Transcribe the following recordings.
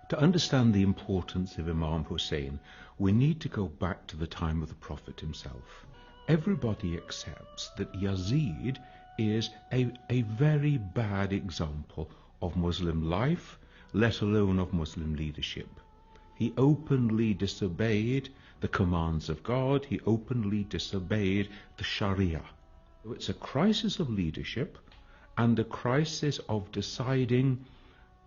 To understand the importance of Imam Hussein, we need to go back to the time of the Prophet himself. Everybody accepts that Yazid is a very bad example of Muslim life, let alone of Muslim leadership. He openly disobeyed the commands of God. He openly disobeyed the Sharia. It's a crisis of leadership and a crisis of deciding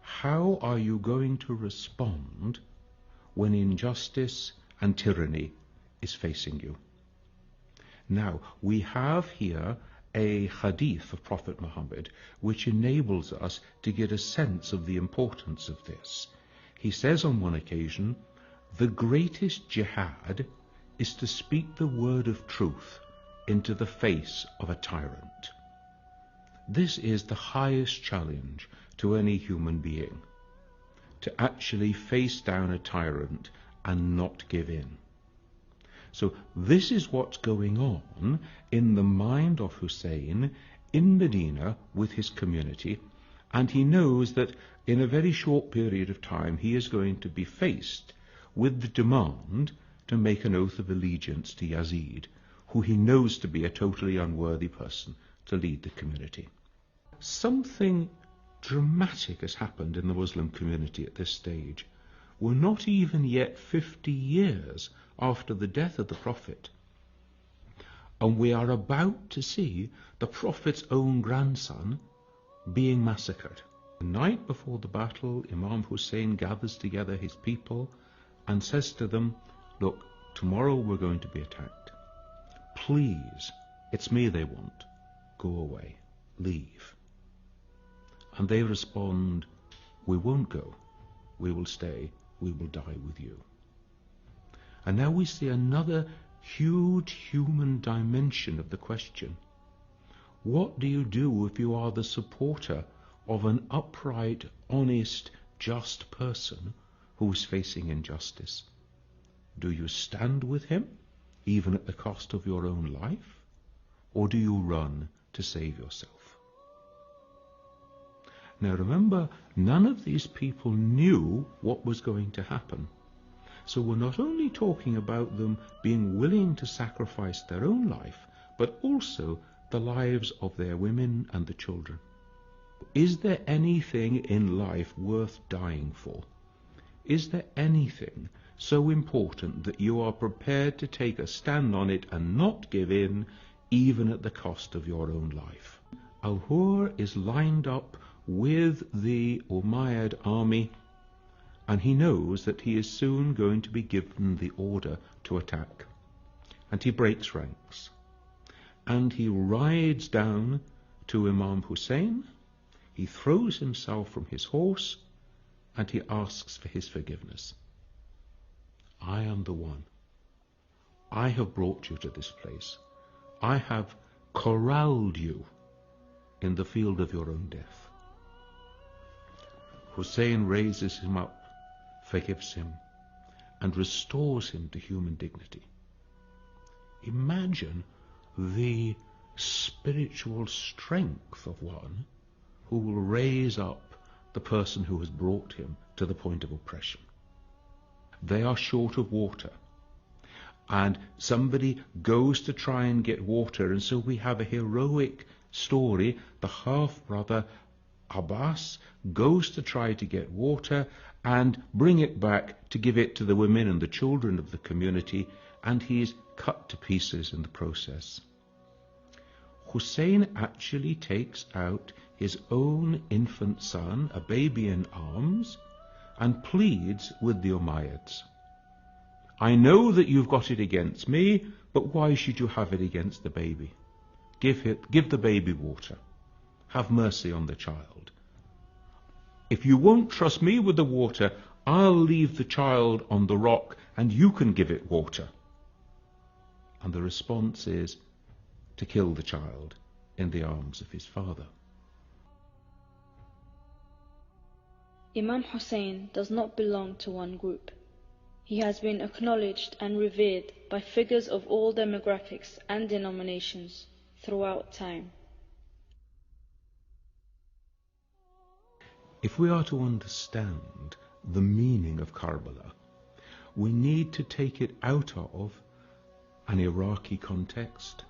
how are you going to respond when injustice and tyranny is facing you. Now, we have here a hadith of Prophet Muhammad which enables us to get a sense of the importance of this. He says on one occasion, the greatest jihad is to speak the word of truth into the face of a tyrant. This is the highest challenge to any human being, to actually face down a tyrant and not give in. So this is what's going on in the mind of Hussein in Medina with his community, and he knows that in a very short period of time he is going to be faced with the demand to make an oath of allegiance to Yazid, who he knows to be a totally unworthy person to lead the community. Something dramatic has happened in the Muslim community at this stage. We're not even yet 50 years after the death of the Prophet, and we are about to see the Prophet's own grandson being massacred. The night before the battle, Imam Hussein gathers together his people and says to them, look, tomorrow we're going to be attacked. Please, it's me they want. Go away. Leave. And they respond, we won't go. We will stay. We will die with you. And now we see another huge human dimension of the question. What do you do if you are the supporter of an upright, honest, just person who is facing injustice? Do you stand with him, even at the cost of your own life? Or do you run to save yourself? Now remember, none of these people knew what was going to happen. So we're not only talking about them being willing to sacrifice their own life, but also the lives of their women and the children. Is there anything in life worth dying for? Is there anything so important that you are prepared to take a stand on it and not give in, even at the cost of your own life? Al-Hur is lined up with the Umayyad army, and he knows that he is soon going to be given the order to attack. And he breaks ranks. And he rides down to Imam Hussein, he throws himself from his horse, and he asks for his forgiveness. I am the one. I have brought you to this place. I have corralled you in the field of your own death. Hussein raises him up, forgives him, and restores him to human dignity. Imagine the spiritual strength of one who will raise up the person who has brought him to the point of oppression. They are short of water, and somebody goes to try and get water, and so we have a heroic story. The half-brother Abbas goes to try to get water and bring it back to give it to the women and the children of the community, and he is cut to pieces in the process. Hussein actually takes out his own infant son, a baby in arms, and pleads with the Umayyads. I know that you've got it against me, but why should you have it against the baby? Give the baby water. Have mercy on the child. If you won't trust me with the water, I'll leave the child on the rock and you can give it water. And the response is to kill the child in the arms of his father. Imam Hussein does not belong to one group. He has been acknowledged and revered by figures of all demographics and denominations throughout time. If we are to understand the meaning of Karbala. We need to take it out of an Iraqi context,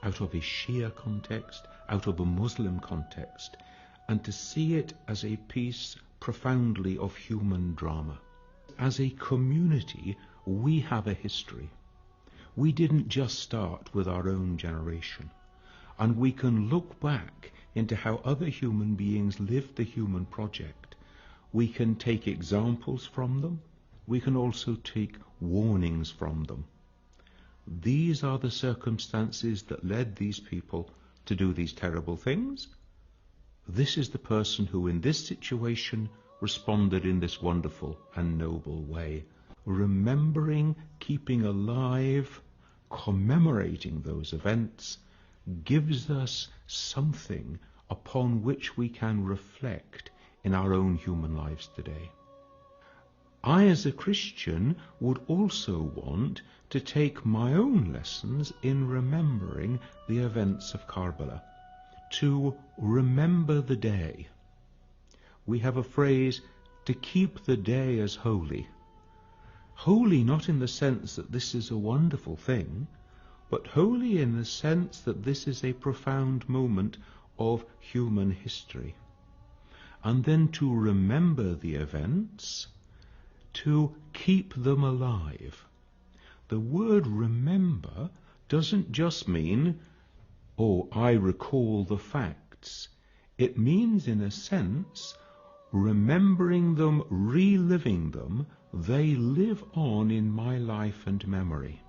out of a Shia context, out of a Muslim context, and to see it as a piece profoundly of human drama. As a community, we have a history. We didn't just start with our own generation, and we can look back into how other human beings lived the human project. We can take examples from them. We can also take warnings from them. These are the circumstances that led these people to do these terrible things. This is the person who in this situation responded in this wonderful and noble way. Remembering, keeping alive, commemorating those events gives us something upon which we can reflect in our own human lives today. I, as a Christian, would also want to take my own lessons in remembering the events of Karbala, to remember the day. We have a phrase, to keep the day as holy. Holy not in the sense that this is a wonderful thing, but holy in the sense that this is a profound moment of human history. And then to remember the events, to keep them alive. The word remember doesn't just mean, oh, I recall the facts. It means, in a sense, remembering them, reliving them. They live on in my life and memory.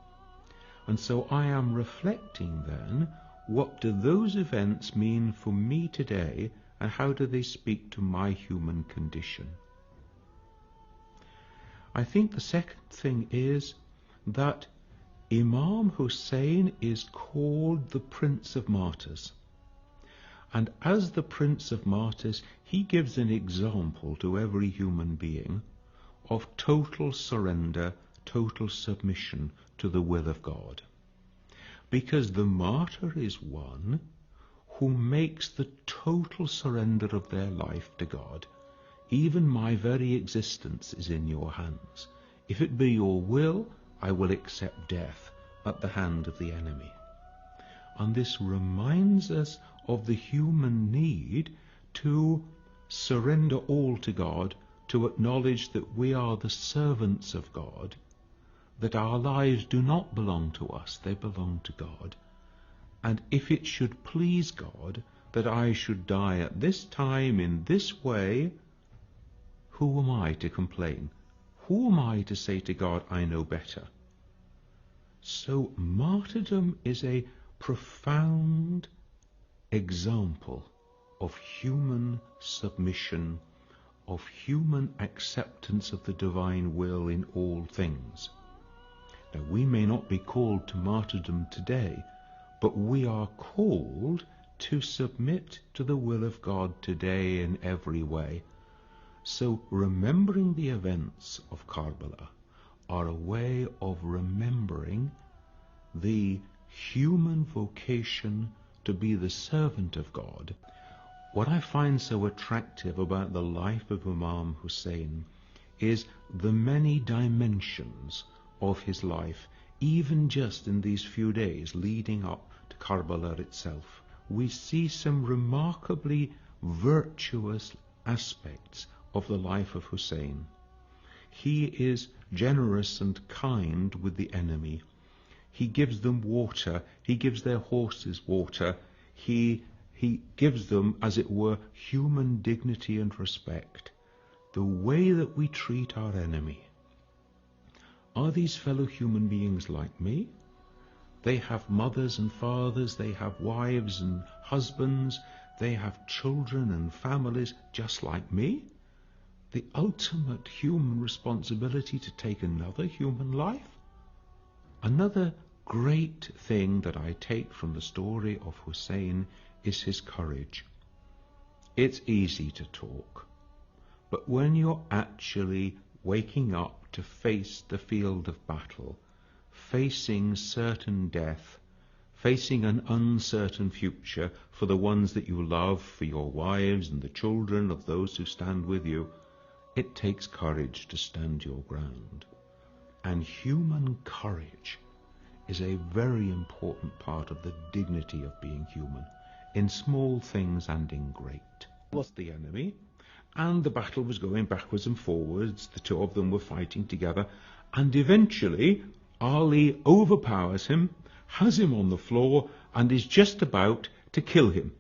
And so I am reflecting then, what do those events mean for me today, and how do they speak to my human condition? I think the second thing is that Imam Hussein is called the Prince of Martyrs. And as the Prince of Martyrs, he gives an example to every human being of total surrender, total submission to the will of God. Because the martyr is one who makes the total surrender of their life to God. Even my very existence is in your hands. If it be your will, I will accept death at the hand of the enemy. And this reminds us of the human need to surrender all to God, to acknowledge that we are the servants of God, that our lives do not belong to us, they belong to God. And if it should please God that I should die at this time in this way, who am I to complain? Who am I to say to God, I know better? So martyrdom is a profound example of human submission, of human acceptance of the divine will in all things. Now, we may not be called to martyrdom today, but we are called to submit to the will of God today in every way. So remembering the events of Karbala are a way of remembering the human vocation to be the servant of God. What I find so attractive about the life of Imam Hussein is the many dimensions of his life, even just in these few days leading up to Karbala itself. We see some remarkably virtuous aspects of the life of Hussein. He is generous and kind with the enemy. He gives them water. He gives their horses water. He gives them, as it were, human dignity and respect. The way that we treat our enemy. Are these fellow human beings like me? They have mothers and fathers, they have wives and husbands, they have children and families just like me. The ultimate human responsibility to take another human life. Another great thing that I take from the story of Hussein is his courage. It's easy to talk, but when you're actually waking up to face the field of battle, facing certain death, facing an uncertain future for the ones that you love, for your wives and the children of those who stand with you, It takes courage to stand your ground. And human courage is a very important part of the dignity of being human, in small things and in great. Was the enemy, and the battle was going backwards and forwards. The two of them were fighting together, and eventually Ali overpowers him, has him on the floor, and is just about to kill him.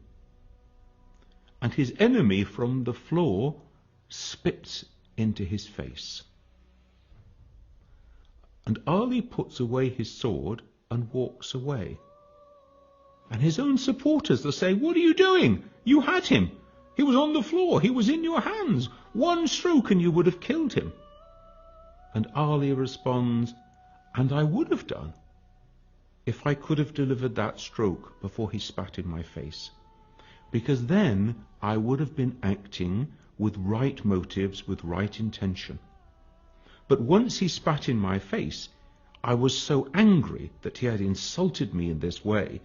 And his enemy from the floor spits into his face. And Ali puts away his sword and walks away. And his own supporters, they say, "What are you doing? You had him. He was on the floor. He was in your hands. One stroke and you would have killed him." And Ali responds, "And I would have done if I could have delivered that stroke before he spat in my face. Because then I would have been acting with right motives, with right intention. But once he spat in my face, I was so angry that he had insulted me in this way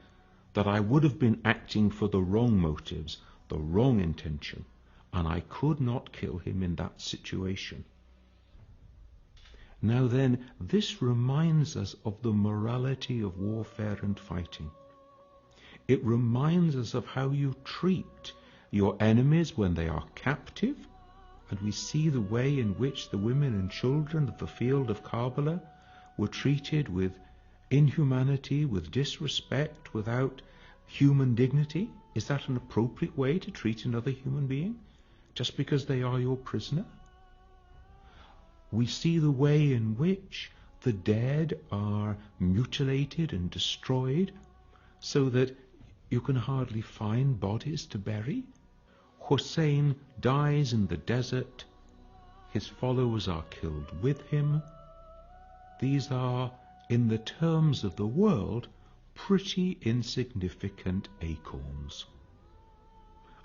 that I would have been acting for the wrong motives, the wrong intention, and I could not kill him in that situation." Now then, this reminds us of the morality of warfare and fighting. It reminds us of how you treat your enemies when they are captive, and we see the way in which the women and children of the field of Karbala were treated with inhumanity, with disrespect, without human dignity. Is that an appropriate way to treat another human being, just because they are your prisoner? We see the way in which the dead are mutilated and destroyed so that you can hardly find bodies to bury. Hussein dies in the desert. His followers are killed with him. These are, in the terms of the world, pretty insignificant acorns.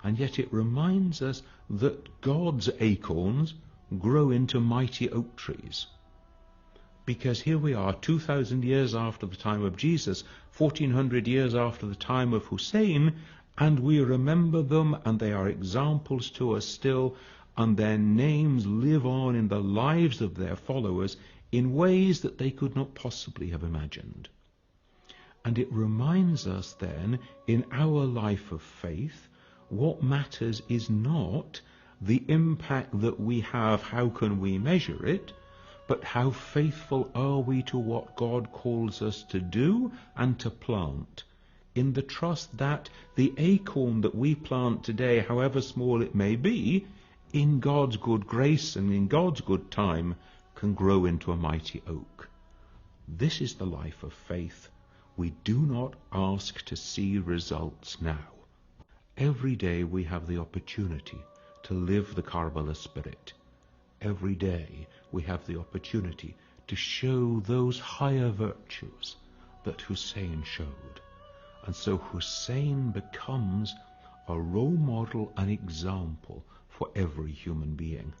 And yet it reminds us that God's acorns grow into mighty oak trees. Because here we are 2,000 years after the time of Jesus, 1,400 years after the time of Hussein, and we remember them, and they are examples to us still, and their names live on in the lives of their followers in ways that they could not possibly have imagined. And it reminds us then, in our life of faith, what matters is not the impact that we have, how can we measure it, but how faithful are we to what God calls us to do and to plant, in the trust that the acorn that we plant today, however small it may be, in God's good grace and in God's good time, can grow into a mighty oak. This is the life of faith. We do not ask to see results now. Every day we have the opportunity to live the Karbala spirit. Every day we have the opportunity to show those higher virtues that Hussein showed. And so Hussein becomes a role model, an example for every human being.